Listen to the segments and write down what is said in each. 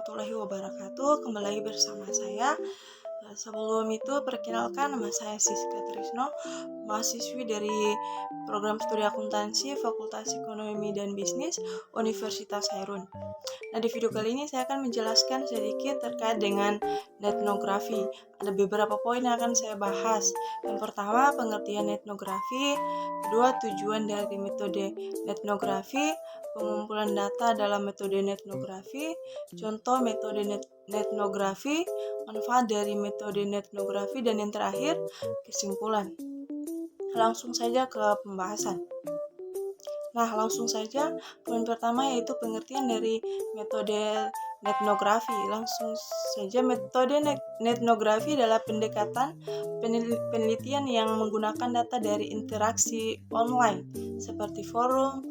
warahmatullahi wabarakatuh. Kembali lagi bersama saya. Sebelum itu, perkenalkan, nama saya Siska Trisno, mahasiswi dari program studi akuntansi Fakultas Ekonomi dan Bisnis Universitas Hairun. Nah, di video kali ini saya akan menjelaskan sedikit terkait dengan etnografi. Ada beberapa poin yang akan saya bahas. Yang pertama, pengertian etnografi. Kedua, tujuan dari metode etnografi. Pengumpulan data dalam metode etnografi. Contoh metode etnografi, manfaat dari metode etnografi, dan yang terakhir, kesimpulan. Langsung saja ke pembahasan. Nah, langsung saja poin pertama yaitu pengertian dari metode etnografi. Langsung saja, metode etnografi adalah pendekatan penelitian yang menggunakan data dari interaksi online seperti forum,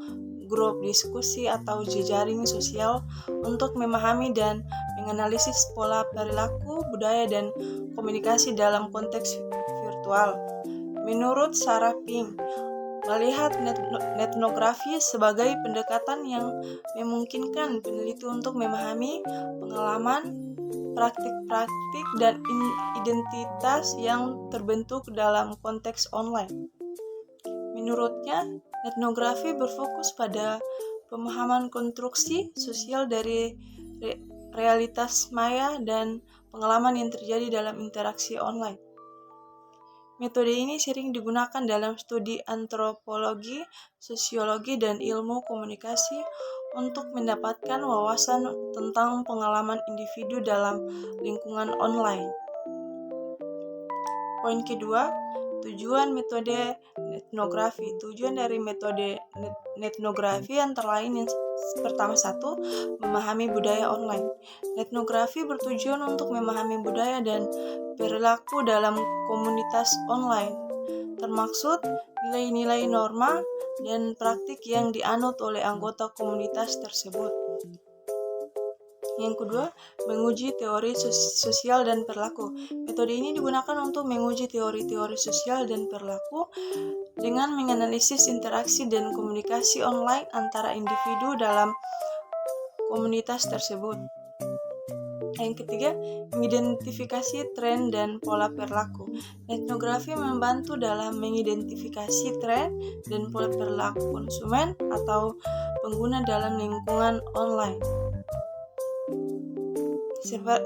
grup diskusi, atau jejaring sosial untuk memahami dan menganalisis pola perilaku, budaya, dan komunikasi dalam konteks virtual. Menurut Sarah Pink, melihat etnografi sebagai pendekatan yang memungkinkan peneliti untuk memahami pengalaman, praktik-praktik, dan identitas yang terbentuk dalam konteks online. Menurutnya, etnografi berfokus pada pemahaman konstruksi sosial dari realitas maya dan pengalaman yang terjadi dalam interaksi online. Metode ini sering digunakan dalam studi antropologi, sosiologi, dan ilmu komunikasi untuk mendapatkan wawasan tentang pengalaman individu dalam lingkungan online. Poin kedua, tujuan metode etnografi. Tujuan dari metode etnografi antara lain yang pertama, satu, memahami budaya online. Etnografi bertujuan untuk memahami budaya dan perilaku dalam komunitas online, termaksud nilai-nilai norma dan praktik yang dianut oleh anggota komunitas tersebut. Yang kedua, menguji teori sosial dan perilaku. Metode ini digunakan untuk menguji teori-teori sosial dan perilaku dengan menganalisis interaksi dan komunikasi online antara individu dalam komunitas tersebut. Yang ketiga, mengidentifikasi tren dan pola perilaku. Etnografi membantu dalam mengidentifikasi tren dan pola perilaku konsumen atau pengguna dalam lingkungan online,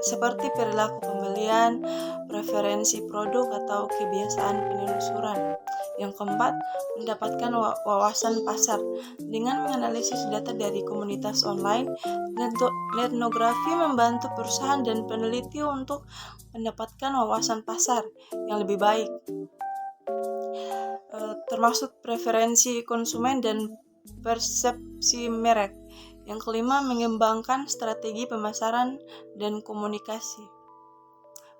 seperti perilaku pembelian, preferensi produk, atau kebiasaan penelusuran. Yang keempat, mendapatkan wawasan pasar. Dengan menganalisis data dari komunitas online, etnografi membantu perusahaan dan peneliti untuk mendapatkan wawasan pasar yang lebih baik, termasuk preferensi konsumen dan persepsi merek. Yang kelima, mengembangkan strategi pemasaran dan komunikasi.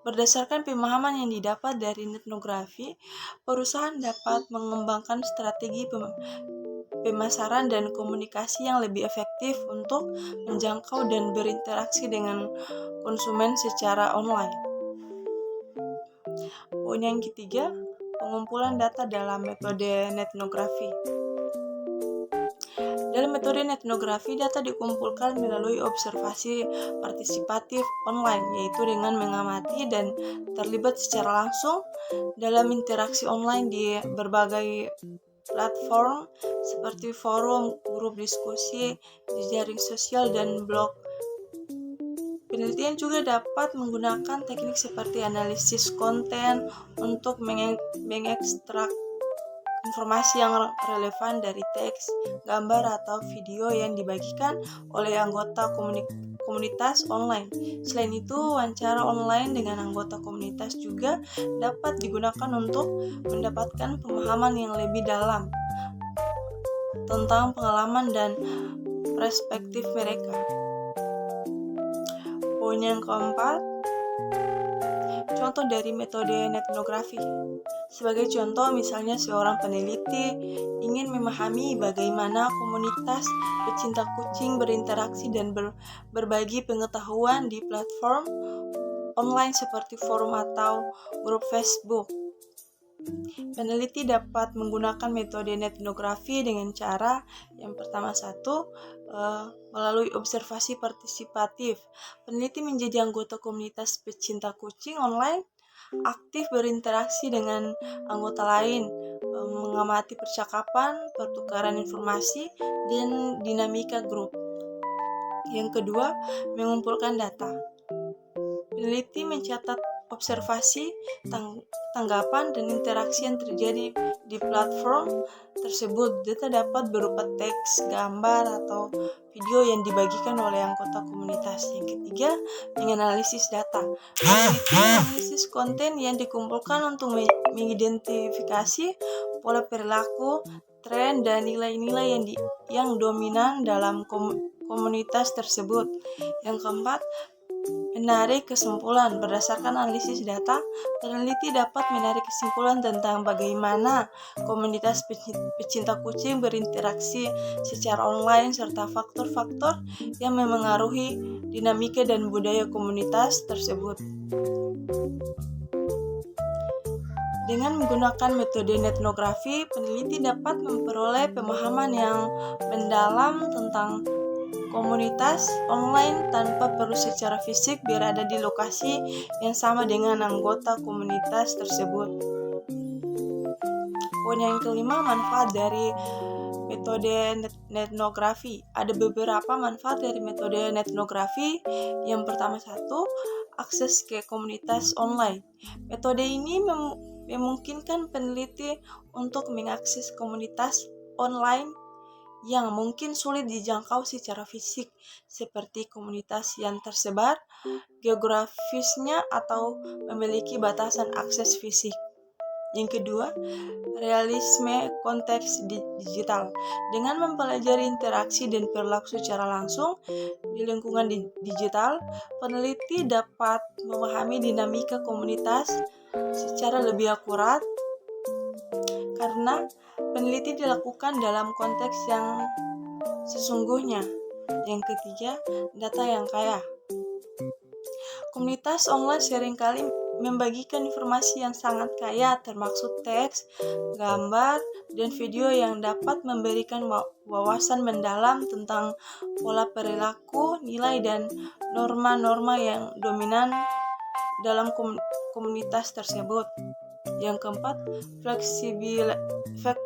Berdasarkan pemahaman yang didapat dari etnografi, perusahaan dapat mengembangkan strategi pemasaran dan komunikasi yang lebih efektif untuk menjangkau dan berinteraksi dengan konsumen secara online. Poin yang ketiga, pengumpulan data dalam metode etnografi. Dalam metode etnografi, data dikumpulkan melalui observasi partisipatif online, yaitu dengan mengamati dan terlibat secara langsung dalam interaksi online di berbagai platform seperti forum, grup diskusi, jejaring sosial, dan blog. Penelitian juga dapat menggunakan teknik seperti analisis konten untuk mengekstrak informasi yang relevan dari teks, gambar, atau video yang dibagikan oleh anggota komunitas online. Selain itu, wawancara online dengan anggota komunitas juga dapat digunakan untuk mendapatkan pemahaman yang lebih dalam tentang pengalaman dan perspektif mereka. Poin yang keempat, contoh dari metode etnografi. Sebagai contoh, misalnya seorang peneliti ingin memahami bagaimana komunitas pecinta kucing berinteraksi dan berbagi pengetahuan di platform online seperti forum atau grup Facebook. Peneliti dapat menggunakan metode etnografi dengan cara yang pertama melalui observasi partisipatif. Peneliti menjadi anggota komunitas pecinta kucing online, aktif berinteraksi dengan anggota lain, mengamati percakapan, pertukaran informasi, dan dinamika grup. Yang kedua, mengumpulkan data. Peneliti mencatat observasi, tanggapan, dan interaksi yang terjadi di platform tersebut. Data dapat berupa teks, gambar, atau video yang dibagikan oleh anggota komunitas. Yang ketiga, menganalisis data. Peneliti menganalisis konten yang dikumpulkan untuk mengidentifikasi pola perilaku, tren, dan nilai-nilai yang dominan dalam komunitas tersebut. Yang keempat, menarik kesimpulan. Berdasarkan analisis data, peneliti dapat menarik kesimpulan tentang bagaimana komunitas pecinta kucing berinteraksi secara online serta faktor-faktor yang memengaruhi dinamika dan budaya komunitas tersebut. Dengan menggunakan metode etnografi, peneliti dapat memperoleh pemahaman yang mendalam tentang komunitas online tanpa perlu secara fisik berada di lokasi yang sama dengan anggota komunitas tersebut. Poin yang kelima, manfaat dari metode etnografi. Ada beberapa manfaat dari metode etnografi. Yang pertama, akses ke komunitas online. Metode ini memungkinkan peneliti untuk mengakses komunitas online yang mungkin sulit dijangkau secara fisik, seperti komunitas yang tersebar geografisnya atau memiliki batasan akses fisik. Yang kedua, realisme konteks digital. Dengan mempelajari interaksi dan perilaku secara langsung di lingkungan digital, peneliti dapat memahami dinamika komunitas secara lebih akurat karena peneliti dilakukan dalam konteks yang sesungguhnya. Yang ketiga, data yang kaya. Komunitas online seringkali membagikan informasi yang sangat kaya, termasuk teks, gambar, dan video yang dapat memberikan wawasan mendalam tentang pola perilaku, nilai, dan norma-norma yang dominan dalam komunitas tersebut. Yang keempat,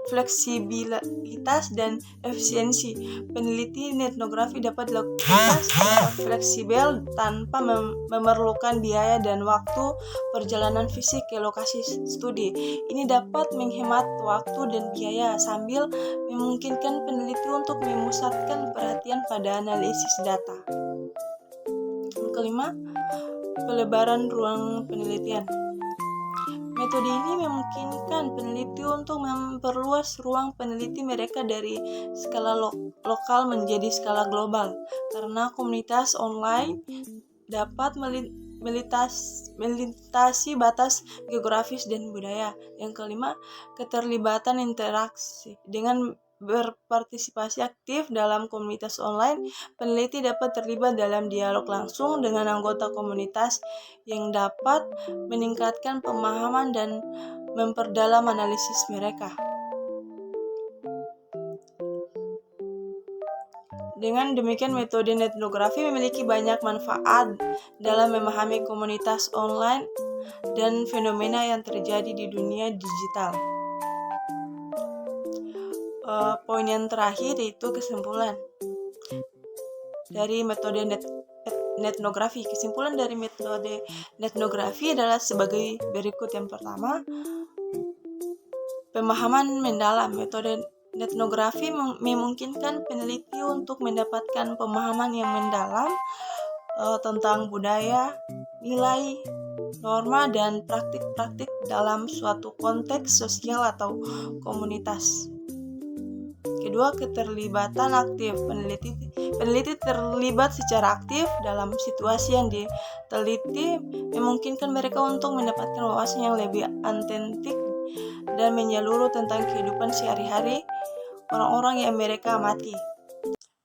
fleksibilitas dan efisiensi. Peneliti etnografi dapat dilakukan secara fleksibel tanpa memerlukan biaya dan waktu perjalanan fisik ke lokasi studi. Ini dapat menghemat waktu dan biaya sambil memungkinkan peneliti untuk memusatkan perhatian pada analisis data. Yang kelima, pelebaran ruang penelitian. Metode ini memungkinkan peneliti untuk memperluas ruang peneliti mereka dari skala lokal menjadi skala global, karena komunitas online dapat melintasi batas geografis dan budaya. Yang kelima, keterlibatan interaksi. Dengan berpartisipasi aktif dalam komunitas online, peneliti dapat terlibat dalam dialog langsung dengan anggota komunitas yang dapat meningkatkan pemahaman dan memperdalam analisis mereka. Dengan demikian, metode etnografi memiliki banyak manfaat dalam memahami komunitas online dan fenomena yang terjadi di dunia digital. Poin yang terakhir yaitu kesimpulan dari metode etnografi. Kesimpulan dari metode etnografi adalah sebagai berikut. Yang pertama, pemahaman mendalam. Metode etnografi memungkinkan peneliti untuk mendapatkan pemahaman yang mendalam tentang budaya, nilai, norma, dan praktik-praktik dalam suatu konteks sosial atau komunitas. Kedua, keterlibatan aktif. Peneliti terlibat secara aktif dalam situasi yang diteliti, memungkinkan mereka untuk mendapatkan wawasan yang lebih autentik dan menyeluruh tentang kehidupan sehari-hari orang-orang yang mereka amati.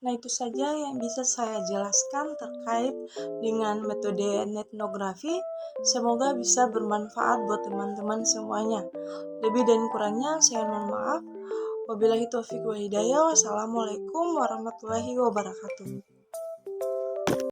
Nah, itu saja yang bisa saya jelaskan terkait dengan metode etnografi. Semoga bisa bermanfaat buat teman-teman semuanya. Lebih dan kurangnya saya mohon maaf. Wabillahi taufiq wa hidayah. Wassalamualaikum warahmatullahi wabarakatuh.